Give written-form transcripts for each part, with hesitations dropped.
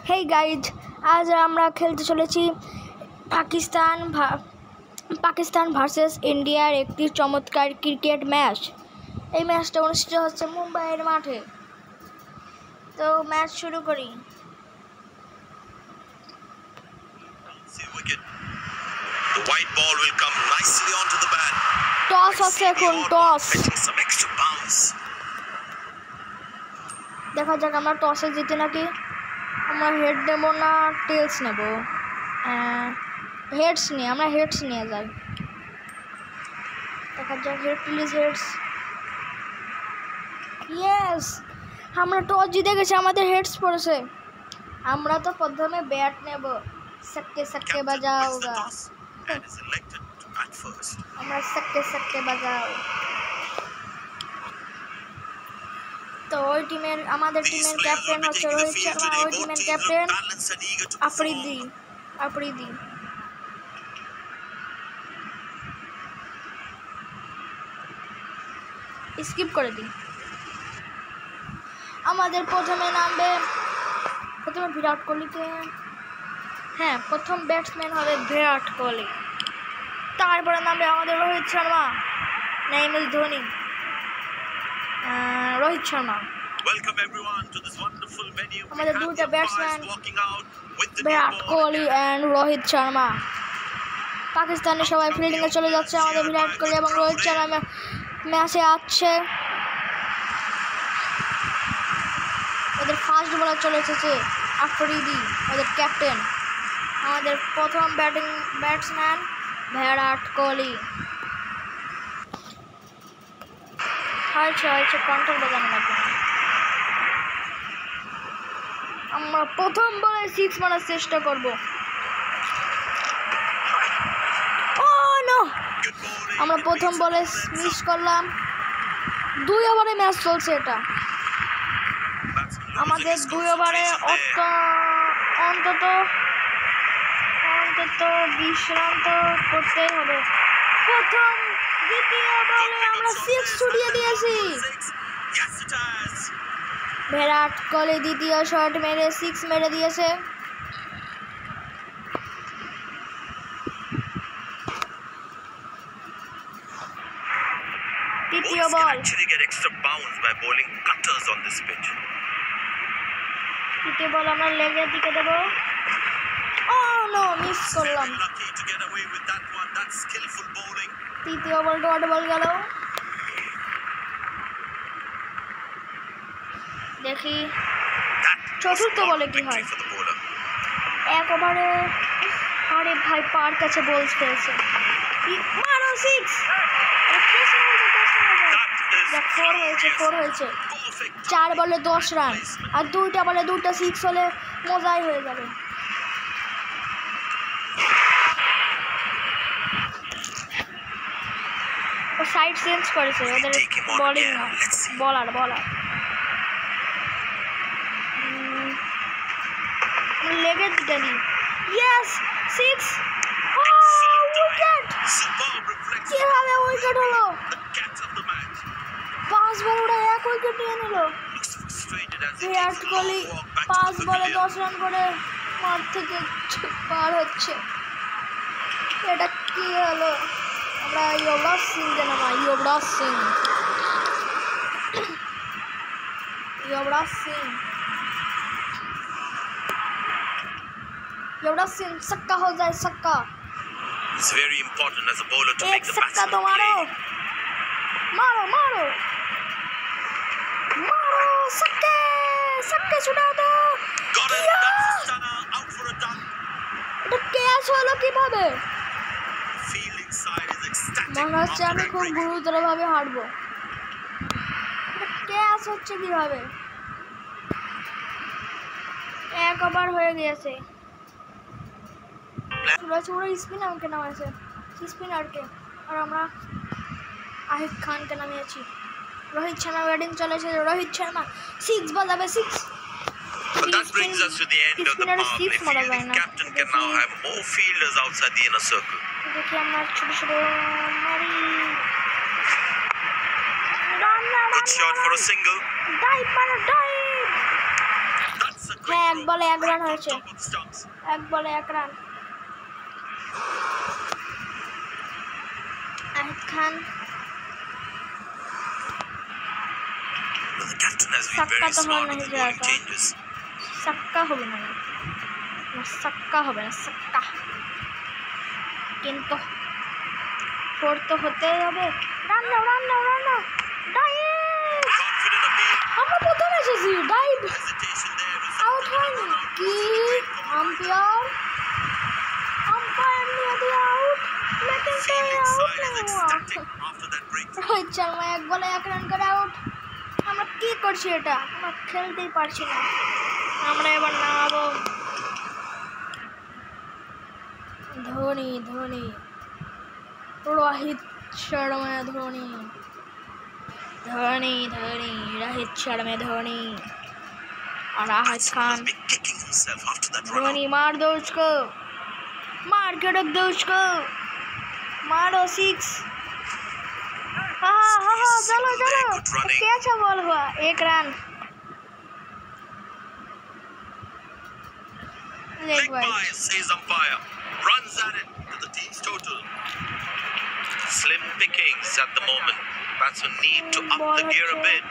Hey guys, আজ আমরা খেলতে চলেছি পাকিস্তান ভার্সেস ইন্ডিয়ার একটি চমৎকার ক্রিকেট ম্যাচ। এই ম্যাচটা অনুষ্ঠিত হচ্ছে মুম্বাইয়ের মাঠে। তো ম্যাচ শুরু করি। টস হচ্ছে এখন, টস। দেখা যাক আমরা টসে জিতে নাকি। আমরা হেড নেব না টেলস নেব? হেডস নিয়ে, আমরা হেডস নিয়ে যাই। দেখা যাক, হেড প্লিজ, হেডস। ইয়েস, আমরা টস জিতে গেছি, আমাদের হেডস পড়েছে। আমরা তো প্রথমে ব্যাট নেব। সক্কে সক্কে বাজাও, আমরা সক্কে সক্কে বাজাও। তো ওই টিমের, আমাদের টিমের ক্যাপ্টেন হচ্ছে রোহিত শর্মা, ওই টিমের ক্যাপ্টেন আফ্রিদি। স্কিপ করে দিই। আমাদের প্রথমে বিরাট কোহলিকে, প্রথম ব্যাটসম্যান হবে বিরাট কোহলি। তারপরে নামবে আমাদের রোহিত শর্মা, নেম ইজ ধোনি। রোহিত শর্মা। আমাদের দুইটা ব্যাটসম্যান বিরাট কোহলি অ্যান্ড রোহিত শর্মা। পাকিস্তানি সবাই ফিল্ডিংয়ে চলে যাচ্ছে, আমাদের বিরাট কোহলি এবং রোহিত শর্মা ম্যাচে আছে। ওদের ফার্স্ট বলার চলে এসেছে আফ্রিদি, ওদের ক্যাপ্টেন। আমাদের প্রথম ব্যাটসম্যান বিরাট কোহলি। হয়েছে কন্ট্রোল বাজানো লাগবে। আমরা প্রথম বলে 6 মারার চেষ্টা করব। আমরা প্রথম বলে মিস করলাম। 2 ওভারে ম্যাচ চলছে এটা। আমাদের 2 ওভারে অন্তত 20 রান তো করতেই হবে। দ্বিতীয় বলে আমরা 6 ছুড়িয়ে দিয়েছি। বিরাট কোহলি দ্বিতীয় শট মেরে 6 মেরে দিয়েছে। তৃতীয় বল, তৃতীয় বল আমরা লেগের দিকে দেবো। মিস করলাম। তৃতীয় বল ডট বল গেল। দেখি চতুর্থ বলে কি হয়। 1 ওভারে, আরে ভাই পার কাছে বল খেয়েছে। মারো 6। 4 হয়েছে। 4 বলে 10 রান, আর 2টা বলে 2টা 6 হলে মজাই হয়ে যাবে। ও সাইড চেঞ্জ করেছে, ওদের বোলিং না, বলার। লেগের দিকে দিই। ইয়েস, 6। উইকেট! কিভাবে উইকেট হলো? 5 বলে ওরা 1 উইকেট নিয়ে নিল। বিরাট কোহলি 5 বলে 10 রান করে মাঠ থেকে পার হচ্ছে। এটা কি হলো? আমরা युवराज सिंह छक्का हो जाए, छक्का। It's very important as a bowler to make the batsman play. मारो छक्के छुड़ा दो। Got it. That's a stunner. Out for a duck. এটা ক্যাচ হলো কিভাবে? Fielding side is ecstatic. মনে হচ্ছে আমি খুব গুরুতরভাবে হারবো। ক্যাচ হচ্ছে কিভাবে? 1 ওভার হয়ে গিয়েছে। স্পিনারকে নামাইছে, স্পিনারকে, আর আমরা আহিব খানকে নামিয়েছি। রোহিত শর্মা ব্যাটিং চলেছে। রোহিত শর্মা 6 বাজাবে, 6। But that brings us to the end of the power play. Fielding captain can now have more fielders outside the inner circle. দেখি আমরা ছোট মারি। Good shot for a single. Dive! That's a হ্যাঁ এক breakthrough. বলে এক run Right on হয়েছে, top of the stumps. এক বলে এক run. আহিদ Khan Well, the captain has been Sakka very to smart hona with the hi bowling jata. changes. সাক্কা হবে না, সাক্কা হবে না, সাক্কা কিন্তু ফোর তো হতেই হবে। Run now run now run now, dive, Confident appeal. আমরা প্রথম এসেছি, ডাইভ Hesitation there. আউট হয়নি কি? আম্পায়ার নিয়ে দিয়ে আউট, লেকিন তো Fielding আউট side নেই is হুয়া। ecstatic after that breakthrough. Rohit Sharma এক বলে এক রান করে আউট। আমরা কি করছি এটা? আমরা খেলতেই পারছি না। আমরা এবার নামাবো ধোনি, ধোনি, রোহিত শর্মা ধোনি, ধোনি ধোনি, রোহিত শর্মা ধোনি और आहिद Khan. Must be kicking himself after that run. Dhoni मार दो उसको, मार के रख दो उसको, मारो सिक्स। हाँ हाँ हाँ चलो चलो, कैसा बॉल हुआ, एक run. Leg by, says umpire. Runs at it to the team's total. Slim pickings at the moment. Batsmen need to up the gear a bit.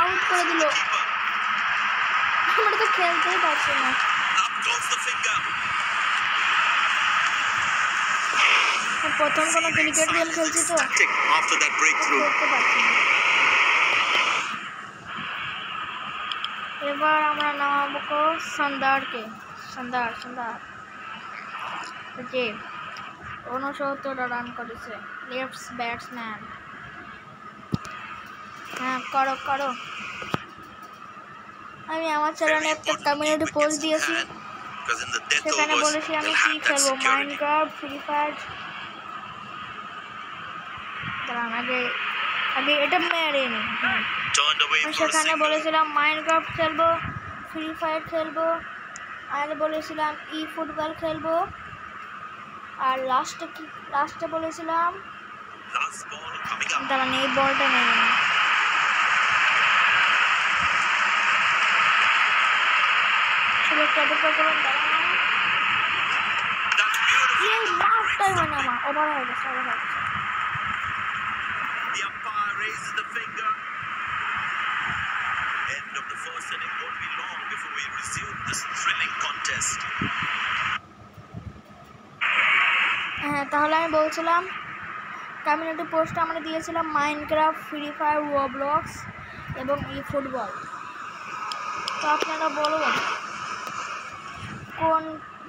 Out করে দিল, আমরা তো খেলতেই পারছি না। Up goes the finger. প্রথম কোনো ক্রিকেট গেম খেলছি তো Ecstatic after that breakthrough. খেলতে পারছি না। এবার আমরা নামাবো সন্দারকে, সন্দার সন্দার যে 69 রান করেছে, লেফট ব্যাটসম্যান। হ্যাঁ করো করো। আমি আমার চ্যানেলে একটা কমিউনিটি পোস্ট দিয়েছি, Because in the death সেখানে overs, বলেছি আমি they'll কি have that খেলবো, security. Minecraft, free fire. দাঁড়ান আগে আগে এটা মেরে নি। হ্যাঁ Turned away আমি for a সেখানে single. বলেছিলাম মাইনক্রাফট খেলবো, ফ্রি ফায়ার খেলবো, আর বলেছিলাম ই ফুটবল খেলবো, আর লাস্টে বলেছিলাম Last ball coming up. দাঁড়ান এই বলটা নেই, শুধু একটা অপেক্ষা করুন, দাঁড়ান। That's beautiful. এই মাঠটাই হয় না, আমার ওভার হয়ে গেছে, ওভার হয়ে গেছে। The umpire raises the finger. End of the first inning won't be long before we resume this thrilling contest. হ্যাঁ তাহলে আমি বলছিলাম কমিউনিটি পোস্টে আমরা দিয়েছিলাম মাইনক্রাফট, ফ্রি ফায়ার, রোবলক্স এবং ই ফুটবল। তো আপনারা বলুন কোন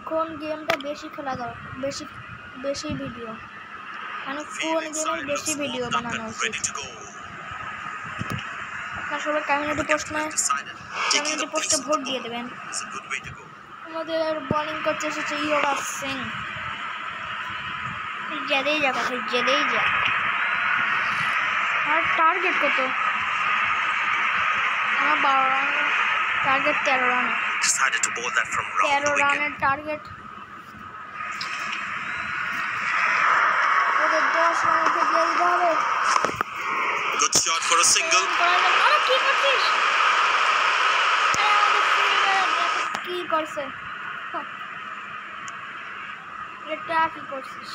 কোন গেমটা বেশি খেলা দরকার, বেশি ভিডিও, মানে কোন গেমের বেশি ভিডিও বানানো উচিত। Ready to go. আপনারা সবাই কমিউনিটি পোস্টে Decided. Taking the pace of vote the দিয়ে ball দেবেন। is a good way to go. আমাদের বোলিং করতে এসেছে ইয়োরাজ সিং, যেতেই যা কথা, যেতেই যা। আর টার্গেট কত? আমার 12 run, target 13 run, Decided to bowl that from round 13 the wicket. রানের টার্গেট। ওদের 10 রানে থেকে দিতে হবে। Good shot for a single. আরে কি করছিস? আরে আমাদের ফিল্ডার কি করছে? এটা কি করছিস?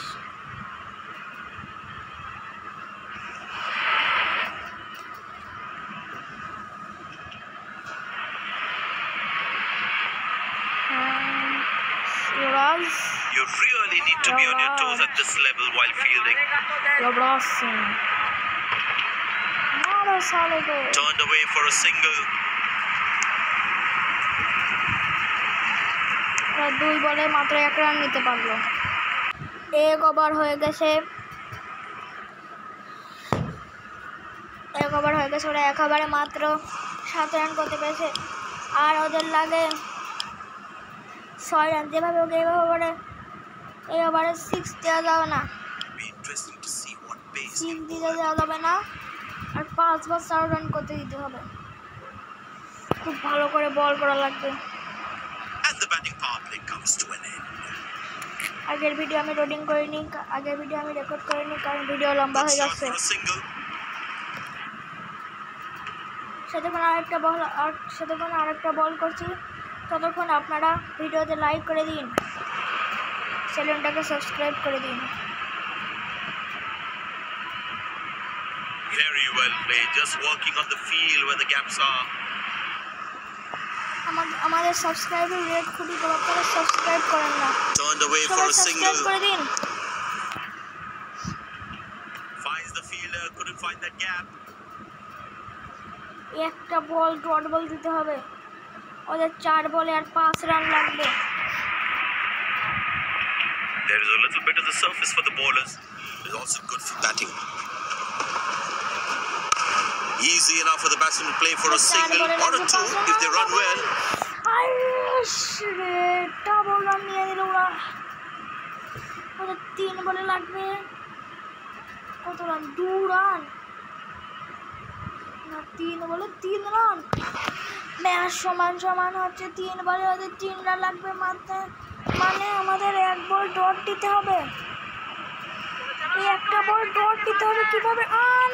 Yuvraj, You really need to be on your toes at this level while fielding. Yuvraj Singh. Maro sale ko. Turned away for a single. ওরা 2 বলে মাত্র 1 রান নিতে পারলো। এক ওভার হয়ে গেছে, ওরা 1 ওভারে মাত্র 7 রান করতে পেরেছে। আর ওদের লাগে 6 রান। যেভাবে ওকে এই ওভারে 6 দেওয়া যাবে না, Be interesting to see what pace 6 can দিতে bowl. দেওয়া যাবে না, আর 5 বা 4 রান করতে দিতে হবে। খুব ভালো করে বল করা লাগবে। And the batting power play comes to an end. আগের ভিডিও আমি রেকর্ড করিনি, কারণ ভিডিও লম্বা Good হয়ে shot যাচ্ছে। for a single. সেতক্ষণ আরেকটা বল করছি। ততক্ষণ আপনারা ভিডিওতে লাইক করে দিন, চ্যানেলটাকে সাবস্ক্রাইব করে দিন। Very well played. Just working on the field where the gaps are. আমাদের সাবস্ক্রাইবের রেট খুবই কম, আপনারা সাবস্ক্রাইব করেন না। Turned away for সবাই a সাবস্ক্রাইব single. করে দিন। Finds the fielder. Couldn't find that gap. একটা বল ডট বল দিতে হবে, ওদের 4 বলে আর 5 রান লাগবে। There is a little bit of the surface for the bowlers. It's also good for batting. Easy enough for the batsman to play for a single or a two if they run well. Double run নিয়ে দিল ওরা। ওদের 3 বলে লাগবে কত run? 2 run না, 3 বলে 3 run. Match সমান হচ্ছে। 3 বলে ওদের 3 রান লাগবে মাত্র, মানে আমাদের 1 বল ডট দিতে হবে। এই একটা বল ডট দিতে হবে কিভাবে?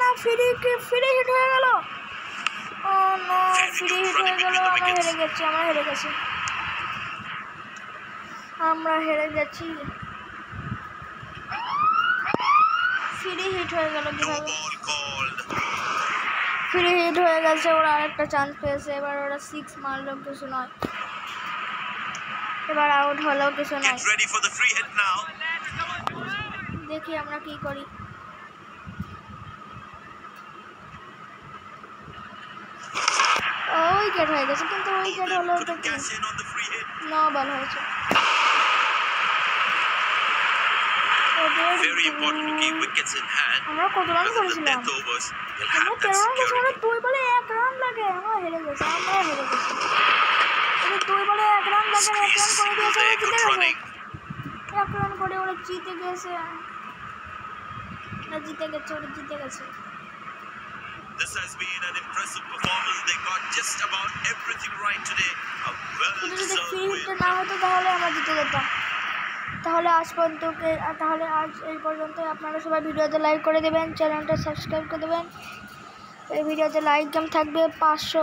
না, ফ্রি হিট হয়ে গেল। না, ফ্রি হিট হয়ে গেল। আমরা হেরে গেছি। ফ্রি হিট হয়ে গেল কিভাবে? ফ্রি হিট হয়ে গেছে, ওরা আরেকটা চান্স পেয়েছে। এবার ওরা 6 মারলো, কিছু নয়। এবার আউট হলো, কিছু নয়। দেখি আমরা কি করি। উইকেট হয়ে গেছে, কিন্তু উইকেট হলো তো কি? 9 বল হয়েছে। আমরা কত রান করেছিলাম? আমরা 13 রান করেছি। আমরা 2 বলে 1 রান লাগে, আমরা হেরে গেছি। ওদের 2 বলে 1 রান লাগে, 1 রান করে দিয়েছে, ওরা জিতে গেছে। 1 রান করে ওরা জিতে গেছে। ওরা জিতে গেছে। This has been an impressive performance. They got just about everything right today. A well-deserved win. না হতো তাহলে আমরা জিতে যেতাম। তাহলে আজ এই পর্যন্তই। আপনারা সবাই ভিডিওতে লাইক করে দেবেন, চ্যানেলটা সাবস্ক্রাইব করে দেবেন। এই ভিডিওতে লাইক থাকবে 500।